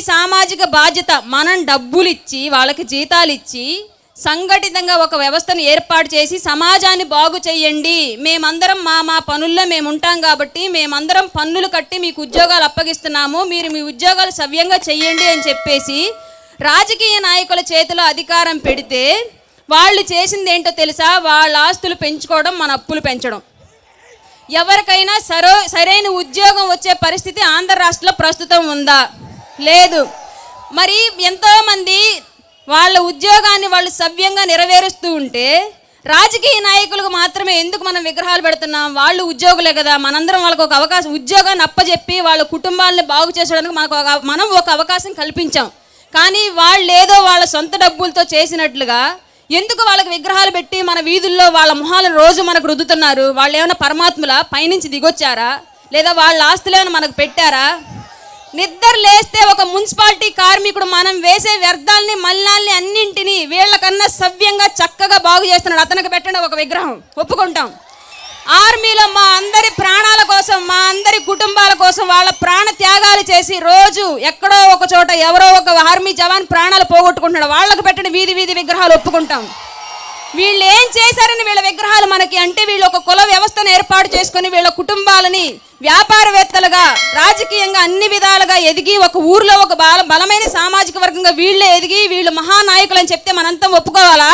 సామాజిక బాధ్యత. మనం డబ్బులు ఇచ్చి వాళ్ళకి జీతాలు ఇచ్చి సంఘటితంగా ఒక వ్యవస్థను ఏర్పాటు చేసి సమాజాన్ని బాగు చేయండి, మేమందరం మా పనుల్లో మేము ఉంటాం కాబట్టి మేమందరం పన్నులు కట్టి మీకు ఉద్యోగాలు అప్పగిస్తున్నాము, మీరు మీ ఉద్యోగాలు సవ్యంగా చెయ్యండి అని చెప్పేసి రాజకీయ నాయకుల చేతిలో అధికారం పెడితే వాళ్ళు చేసింది ఏంటో తెలుసా? వాళ్ళ ఆస్తులు పెంచుకోవడం, మన అప్పులు పెంచడం. ఎవరికైనా సరైన ఉద్యోగం వచ్చే పరిస్థితి ఆంధ్ర రాష్ట్రంలో ప్రస్తుతం ఉందా? లేదు. మరి ఎంతోమంది వాళ్ళ ఉద్యోగాన్ని వాళ్ళు సవ్యంగా నెరవేరుస్తూ ఉంటే రాజకీయ నాయకులకు మాత్రమే ఎందుకు మనం విగ్రహాలు పెడుతున్నాం? వాళ్ళు ఉద్యోగులే కదా, మనందరం వాళ్ళకు ఒక అవకాశం, ఉద్యోగాన్ని అప్పచెప్పి వాళ్ళ కుటుంబాలను బాగు చేసడానికి మనం ఒక అవకాశం కల్పించాం. కానీ వాళ్ళు ఏదో వాళ్ళ సొంత డబ్బులతో చేసినట్లుగా ఎందుకు వాళ్ళకి విగ్రహాలు పెట్టి మన వీధుల్లో వాళ్ళ మొహాలను రోజు మనకు రుద్దుతున్నారు? వాళ్ళు ఏమైనా పరమాత్ముల పైనుంచి దిగొచ్చారా? లేదా వాళ్ళ ఆస్తులేమైనా మనకు పెట్టారా? నిద్ర లేస్తే ఒక మున్సిపాలిటీ కార్మికుడు మనం వేసే వ్యర్థాలని మల్లాల్ని అన్నింటినీ వీళ్ళకన్నా సవ్యంగా చక్కగా బాగు చేస్తున్నాడు, అతనికి పెట్టండి ఒక విగ్రహం, ఒప్పుకుంటాం. ఆర్మీలో మా అందరి ప్రాణాల కోసం, మా అందరి కుటుంబాల కోసం వాళ్ళ ప్రాణ త్యాగాలు చేసి రోజు ఎక్కడో ఒక చోట ఎవరో ఒక ఆర్మీ జవాన్ ప్రాణాలు పోగొట్టుకుంటున్నాడు, వాళ్ళకు పెట్టిన వీధి వీధి విగ్రహాలు ఒప్పుకుంటాం. వీళ్ళు ఏం చేశారని వీళ్ళ విగ్రహాలు మనకి అంటే వీళ్ళు ఒక కుల వ్యవస్థను ఏర్పాటు చేసుకొని వీళ్ళ కుటుంబాలని వ్యాపారవేత్తలుగా రాజకీయంగా అన్ని విధాలుగా ఎదిగి ఒక ఊర్లో ఒక బలమైన సామాజిక వర్గంగా వీళ్ళే ఎదిగి వీళ్ళు మహానాయకులు అని చెప్తే మనంతా ఒప్పుకోవాలా?